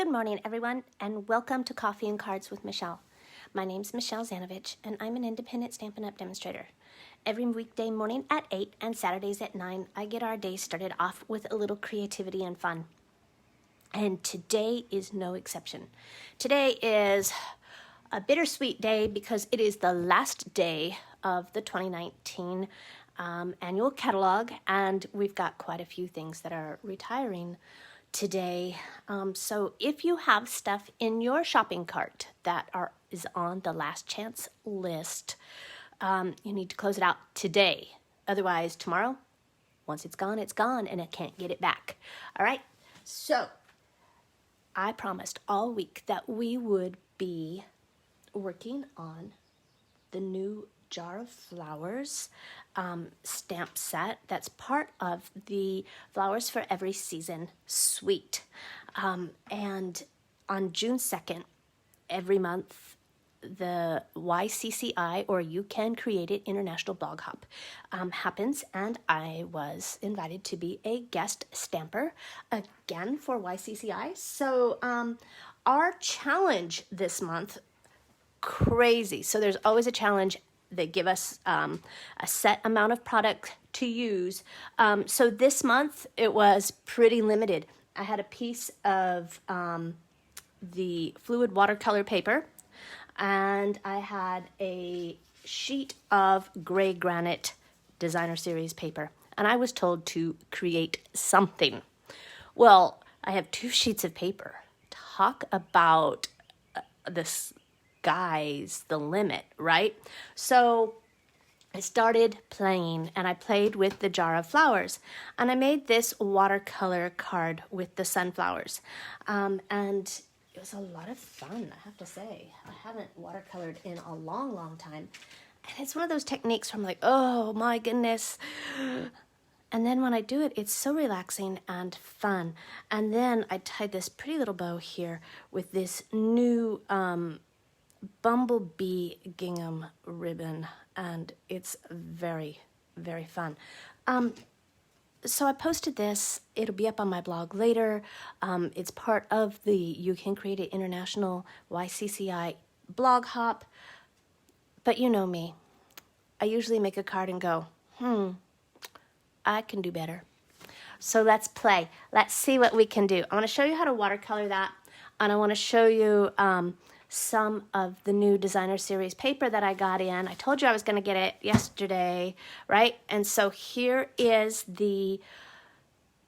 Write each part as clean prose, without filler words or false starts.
Good morning, everyone, and welcome to Coffee and Cards with Michelle. My name's Michelle Zanovich, and I'm an independent Stampin' Up! Demonstrator. Every weekday morning at 8 and Saturdays at 9, I get our day started off with a little creativity and fun. And today is no exception. Today is a bittersweet day because it is the last day of the 2019 annual catalog, and we've got quite a few things that are retiring today. So if you have stuff in your shopping cart that is on the last chance list, you need to close it out today. Otherwise, tomorrow, once it's gone, and I can't get it back. All right? So I promised all week that we would be working on the new Jar of Flowers stamp set that's part of the Flowers for Every Season suite. And on June 2nd, every month, the YCCI, or You Can Create It International Blog Hop, happens, and I was invited to be a guest stamper again for YCCI. So our challenge this month, crazy. So there's always a challenge. They give us a set amount of product to use. So this month it was pretty limited. I had a piece of the fluid watercolor paper, and I had a sheet of gray granite designer series paper, and I was told to create something. Well, I have 2 sheets of paper. Talk about the sky's the limit, right? So I started playing, and I played with the Jar of Flowers, and I made this watercolor card with the sunflowers, and it was a lot of fun, I have to say. I haven't watercolored in a long time, and it's one of those techniques where I'm like, oh my goodness. And then when I do it, it's so relaxing and fun. And then I tied this pretty little bow here with this new bumblebee gingham ribbon, and it's very, very fun. So I posted this. It'll be up on my blog later. It's part of the You Can Create It International YCCI blog hop. But you know me. I usually make a card and go, I can do better. So let's play. Let's see what we can do. I want to show you how to watercolor that, and I want to show you some of the new designer series paper that I got in. I told you I was going to get it yesterday, right? And so here is the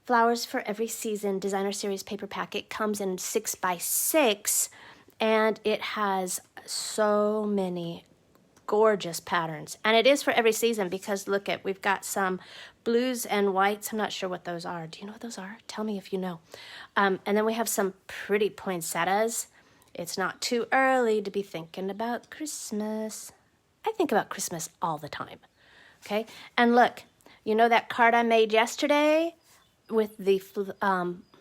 Flowers for Every Season designer series paper pack. It comes in 6x6, and it has so many gorgeous patterns. And it is for every season because look at, we've got some blues and whites. I'm not sure what those are. Do you know what those are? Tell me if you know. And then we have some pretty poinsettias. It's not too early to be thinking about Christmas. I think about Christmas all the time, okay? And look, you know that card I made yesterday with the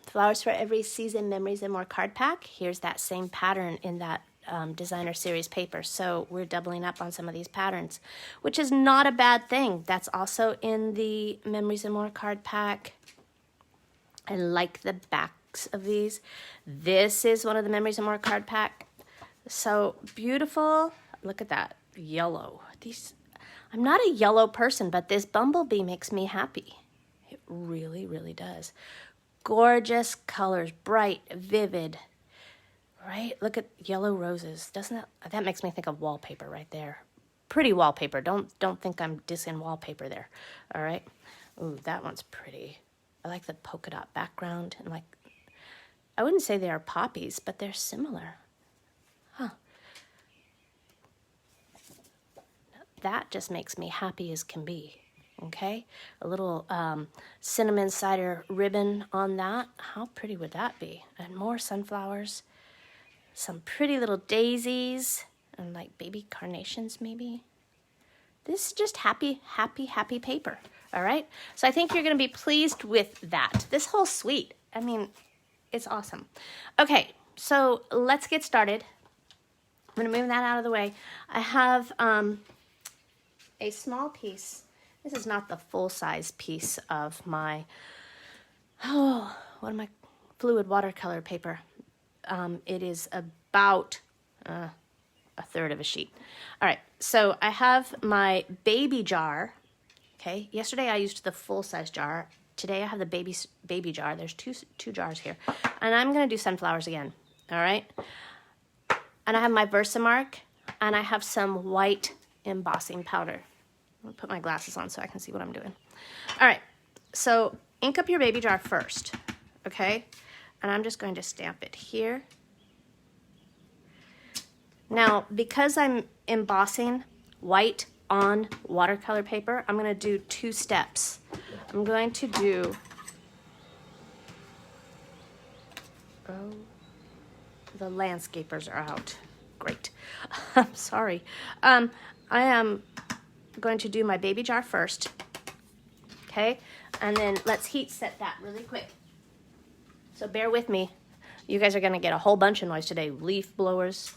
Flowers for Every Season Memories and More card pack? Here's that same pattern in that designer series paper. So we're doubling up on some of these patterns, which is not a bad thing. That's also in the Memories and More card pack. I like the backs of these. This is one of the Memories and More card pack. So beautiful. Look at that yellow. I'm not a yellow person, but this bumblebee makes me happy. It really, really does. Gorgeous colors, bright, vivid, right? Look at yellow roses. Doesn't that makes me think of wallpaper right there. Pretty wallpaper. Don't think I'm dissing wallpaper there. All right. Ooh, that one's pretty. I like the polka dot background, and like, I wouldn't say they are poppies, but they're similar. Huh. That just makes me happy as can be. Okay, a little cinnamon cider ribbon on that. How pretty would that be? And more sunflowers, some pretty little daisies, and like baby carnations maybe. This is just happy, happy, happy paper. All right, so I think you're going to be pleased with that. This whole suite, I mean, it's awesome. Okay, so let's get started. I'm going to move that out of the way. I have a small piece. This is not the full-size piece of my, fluid watercolor paper. it is about a third of a sheet. All right, so I have my baby jar. Okay, yesterday I used the full-size jar. Today I have the baby jar. There's two jars here. And I'm going to do sunflowers again, all right? And I have my Versamark, and I have some white embossing powder. I'm going to put my glasses on so I can see what I'm doing. All right, so ink up your baby jar first, okay? And I'm just going to stamp it here. Now, because I'm embossing white on watercolor paper, I'm going to do 2 steps. I'm going to do, oh, the landscapers are out. Great. I'm sorry. I am going to do my baby jar first, okay? And then let's heat set that really quick. So bear with me. You guys are going to get a whole bunch of noise today. Leaf blowers.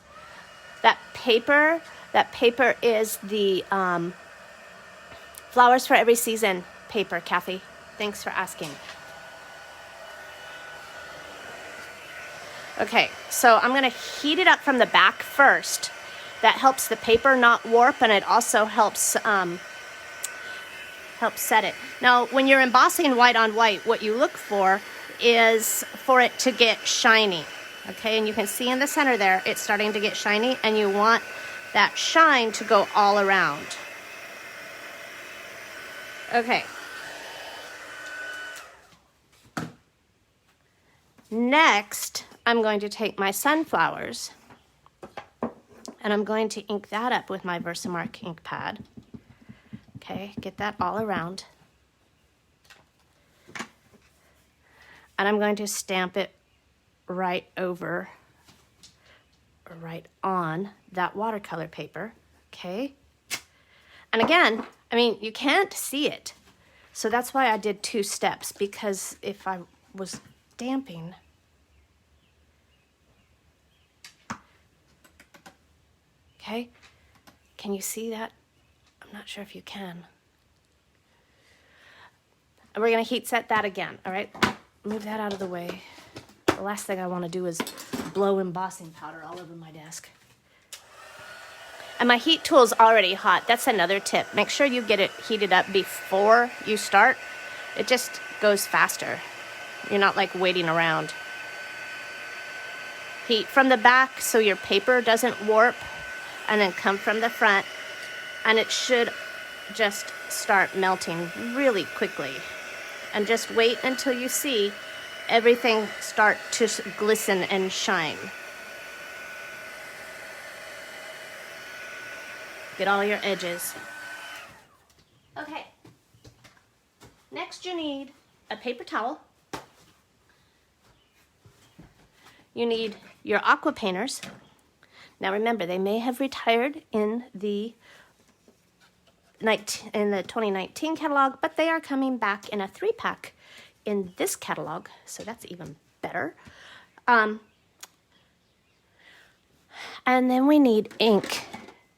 That paper is the Flowers for Every Season paper, Kathy. Thanks for asking. Okay, so I'm going to heat it up from the back first. That helps the paper not warp, and it also helps set it. Now, when you're embossing white on white, what you look for is for it to get shiny. Okay, and you can see in the center there, it's starting to get shiny, and you want that shine to go all around. Okay. Next, I'm going to take my sunflowers, and I'm going to ink that up with my Versamark ink pad. Okay, get that all around. And I'm going to stamp it right over, or right on that watercolor paper, okay? And again, I mean, you can't see it. So that's why I did 2 steps, because if I was damping, okay? Can you see that? I'm not sure if you can. And we're gonna heat set that again, all right? Move that out of the way. The last thing I want to do is blow embossing powder all over my desk. And my heat tool's already hot. That's another tip. Make sure you get it heated up before you start. It just goes faster. You're not like waiting around. Heat from the back so your paper doesn't warp, and then come from the front, and it should just start melting really quickly. And just wait until you see everything start to glisten and shine. Get all your edges. Okay. Next you need a paper towel. You need your aqua painters. Now remember, they may have retired in the 2019 catalog, but they are coming back in a 3-pack in this catalog, so that's even better. And then we need ink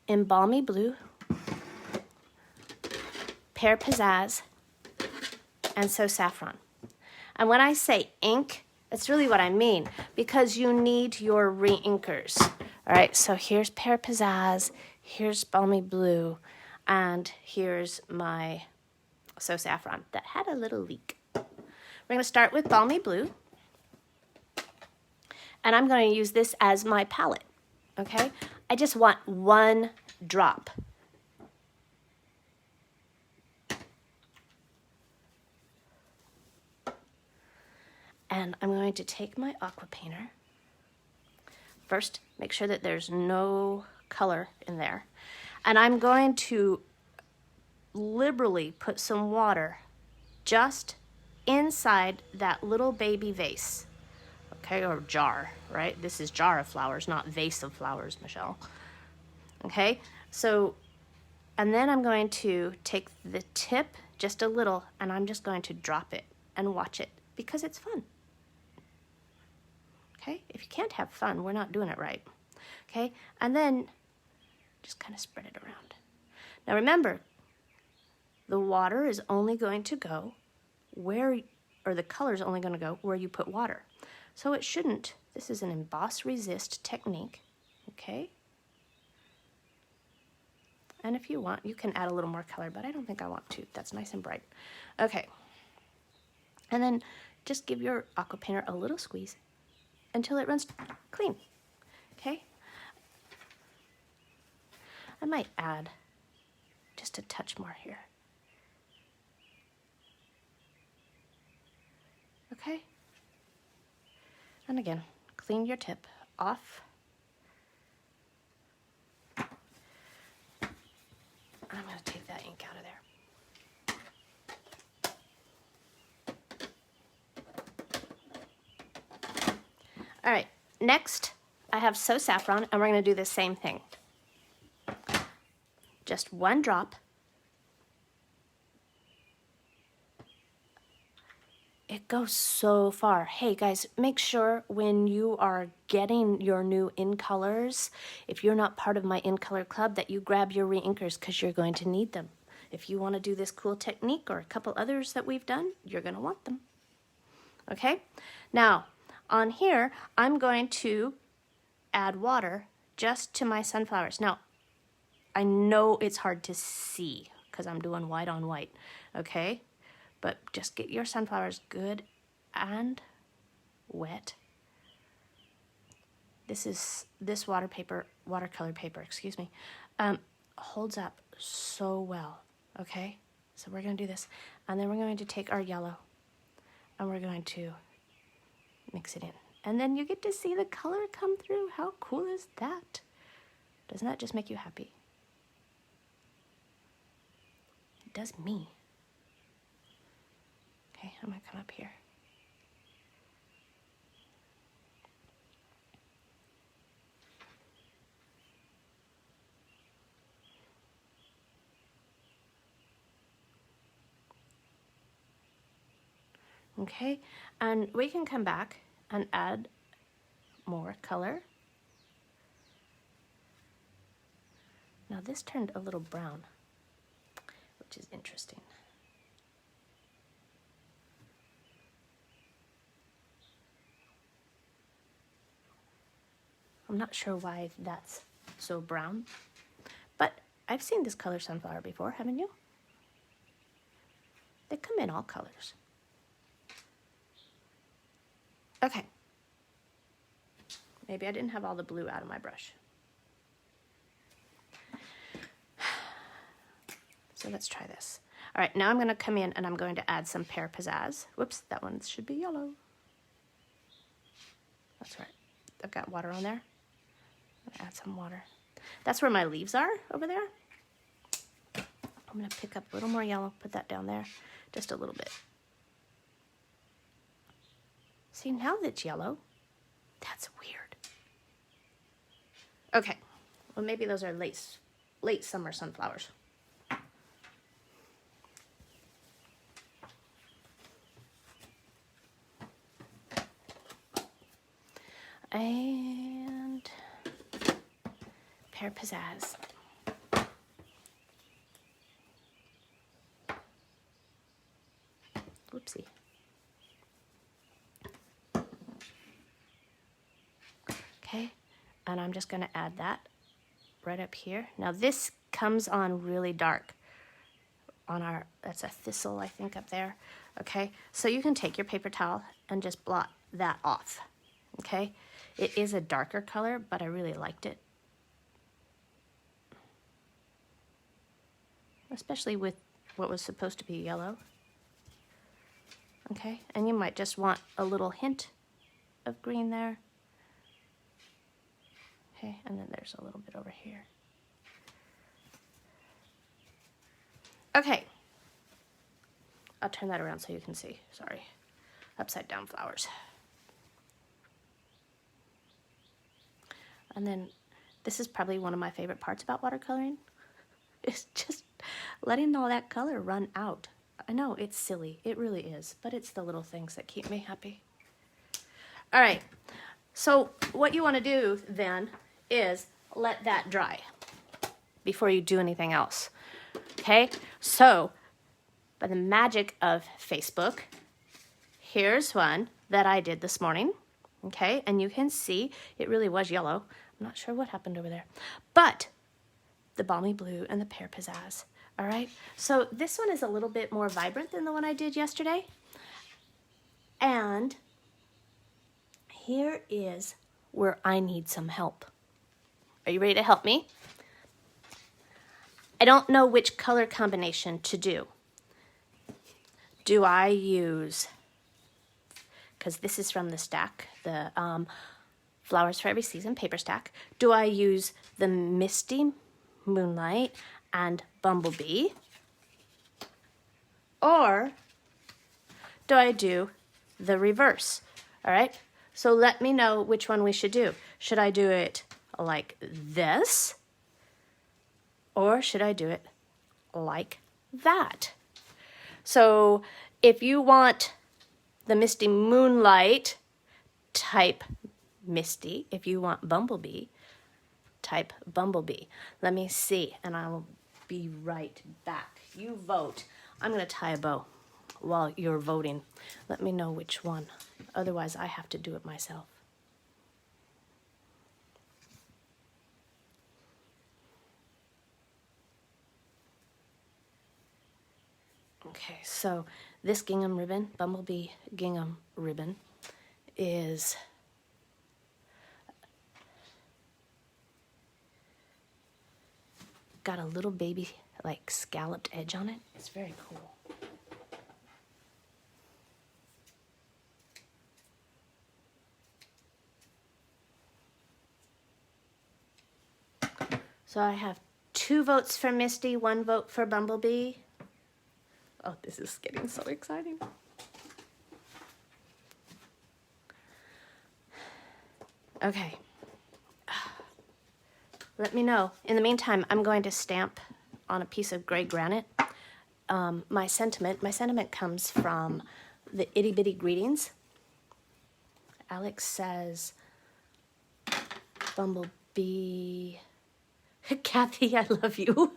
in Balmy Blue, Pear Pizzazz, and So Saffron. And when I say ink, that's really what I mean, because you need your re-inkers. All right, so here's Pear Pizzazz, here's Balmy Blue, and here's my So Saffron that had a little leak. We're going to start with Balmy Blue, and I'm going to use this as my palette, okay? I just want 1 drop. And I'm going to take my aqua painter. First, make sure that there's no color in there. And I'm going to liberally put some water just inside that little baby vase, okay, or jar, right? This is jar of flowers, not vase of flowers, Michelle. Okay, so, and then I'm going to take the tip, just a little, and I'm just going to drop it and watch it, because it's fun. Okay, if you can't have fun, we're not doing it right. Okay, and then just kind of spread it around. Now remember, the water is only going to go where, or the color is only going to go where you put water. So it shouldn't This is an emboss resist technique, okay? And if you want, you can add a little more color, but I don't think I want to. That's nice and bright. Okay. And then just give your aqua painter a little squeeze until it runs clean, okay? I might add just a touch more here. Okay? And again, clean your tip off. I'm going to take that ink out of there. All right, next I have So Saffron, and we're going to do the same thing. Just one drop. It goes so far. Hey guys, make sure when you are getting your new in colors, if you're not part of my in color club, that you grab your re-inkers because you're going to need them. If you want to do this cool technique or a couple others that we've done, you're going to want them. Okay? Now, on here, I'm going to add water just to my sunflowers. Now, I know it's hard to see because I'm doing white on white, okay? But just get your sunflowers good and wet. This watercolor paper, excuse me, holds up so well, okay? So we're gonna do this, and then we're going to take our yellow, and we're going to mix it in. And then you get to see the color come through. How cool is that? Doesn't that just make you happy? It does me. Okay, I'm gonna come up here. Okay, and we can come back and add more color. Now this turned a little brown, which is interesting. I'm not sure why that's so brown, but I've seen this color sunflower before, haven't you? They come in all colors. Okay. Maybe I didn't have all the blue out of my brush. So let's try this. All right, now I'm gonna come in and I'm going to add some Pear Pizzazz. Whoops, that one should be yellow. That's right. I've got water on there. Add some water. That's where my leaves are over there. I'm going to pick up a little more yellow, put that down there, just a little bit. See, now that's yellow. That's weird. Okay, well maybe those are late summer sunflowers. And Pear Pizzazz. Whoopsie. Okay, and I'm just going to add that right up here. Now this comes on really dark on our, that's a thistle I think up there. Okay, so you can take your paper towel and just blot that off. Okay, it is a darker color, but I really liked it. Especially with what was supposed to be yellow. Okay, and you might just want a little hint of green there. Okay, and then there's a little bit over here. Okay, I'll turn that around so you can see. Sorry, upside down flowers. And then this is probably one of my favorite parts about watercoloring. It's just letting all that color run out. I know it's silly, it really is, but it's the little things that keep me happy. All right, so what you want to do then is let that dry before you do anything else. Okay, so by the magic of Facebook, here's one that I did this morning. Okay, and you can see it really was yellow. I'm not sure what happened over there, but the balmy blue and the pear pizzazz. All right, so this one is a little bit more vibrant than the one I did yesterday. And here is where I need some help. Are you ready to help me? I don't know which color combination to do. Do I use, because this is from the stack, the Flowers for Every Season paper stack. Do I use the Misty Moonlight and Bumblebee? Or do I do the reverse? All right, so let me know which one we should do. Should I do it like this? Or should I do it like that? So if you want the Misty Moonlight, type Misty. If you want Bumblebee, type Bumblebee. Let me see, and I will be right back. You vote. I'm going to tie a bow while you're voting. Let me know which one. Otherwise, I have to do it myself. Okay, so this gingham ribbon, Bumblebee gingham ribbon, is got a little baby like scalloped edge on it. It's very cool. So I have 2 votes for Misty, 1 vote for Bumblebee. Oh, this is getting so exciting. Okay. Let me know. In the meantime, I'm going to stamp on a piece of gray granite. My sentiment comes from the Itty Bitty Greetings. Alex says, Bumblebee. Kathy, I love you.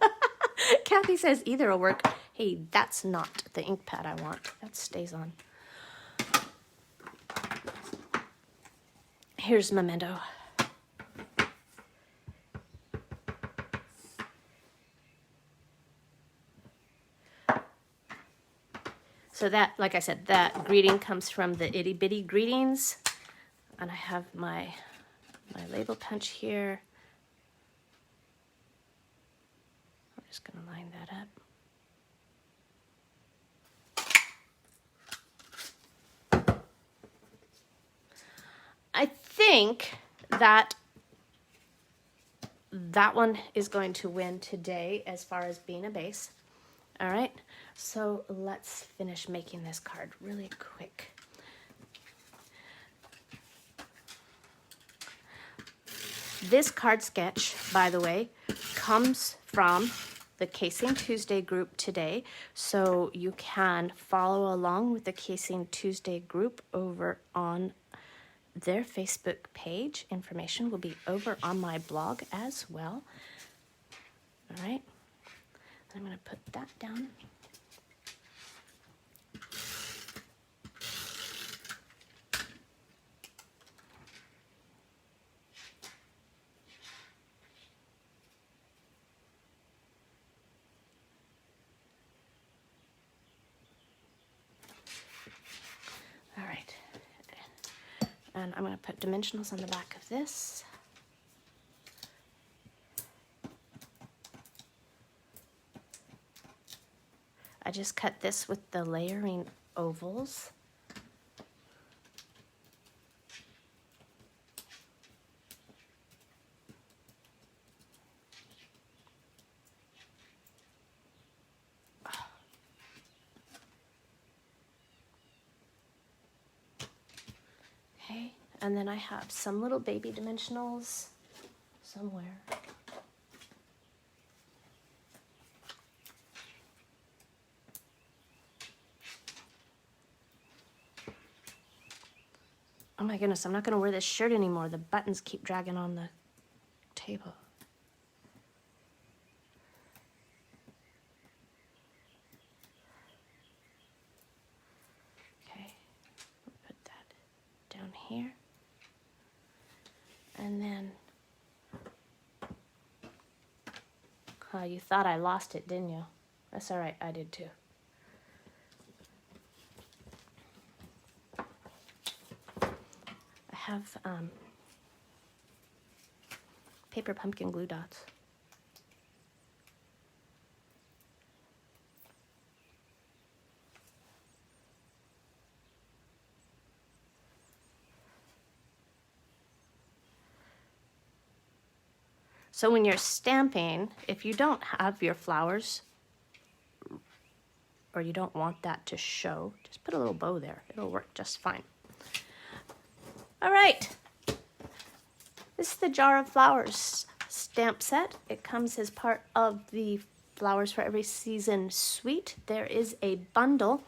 Kathy says either will work. Hey, that's not the ink pad I want. That stays on. Here's Memento. So that, like I said, that greeting comes from the Itty Bitty Greetings. And I have my label punch here. I'm just going to line that up. I think that one is going to win today as far as being a base. All right, so let's finish making this card really quick. This card sketch, by the way, comes from the Casing Tuesday group today, so you can follow along with the Casing Tuesday group over on their Facebook page. Information will be over on my blog as well. All right, I'm going to put that down. All right, and I'm going to put dimensionals on the back of this. I just cut this with the layering ovals. Okay, and then I have some little baby dimensionals somewhere. Oh my goodness, I'm not going to wear this shirt anymore. The buttons keep dragging on the table. Okay, put that down here. You thought I lost it, didn't you? That's all right, I did too. I have paper pumpkin glue dots. So when you're stamping, if you don't have your flowers or you don't want that to show, just put a little bow there. It'll work just fine. All right. This is the Jar of Flowers stamp set. It comes as part of the Flowers for Every Season suite. There is a bundle.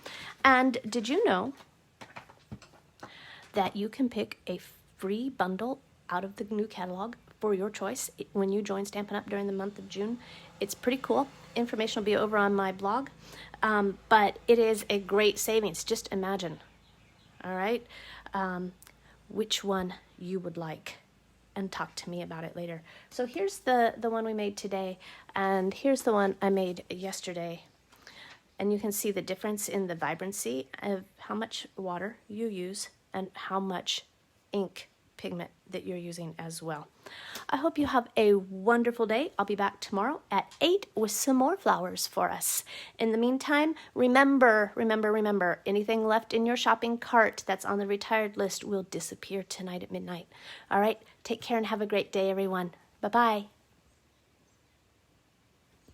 And did you know that you can pick a free bundle out of the new catalog for your choice when you join Stampin' Up! During the month of June? It's pretty cool. Information will be over on my blog, but it is a great savings. Just imagine, all right, which one you would like, and talk to me about it later. So here's the one we made today, and here's the one I made yesterday. And you can see the difference in the vibrancy of how much water you use and how much ink pigment that you're using as well. I hope you have a wonderful day. I'll be back tomorrow at 8 with some more flowers for us. In the meantime, remember, anything left in your shopping cart that's on the retired list will disappear tonight at midnight. All right, take care and have a great day, everyone. Bye-bye.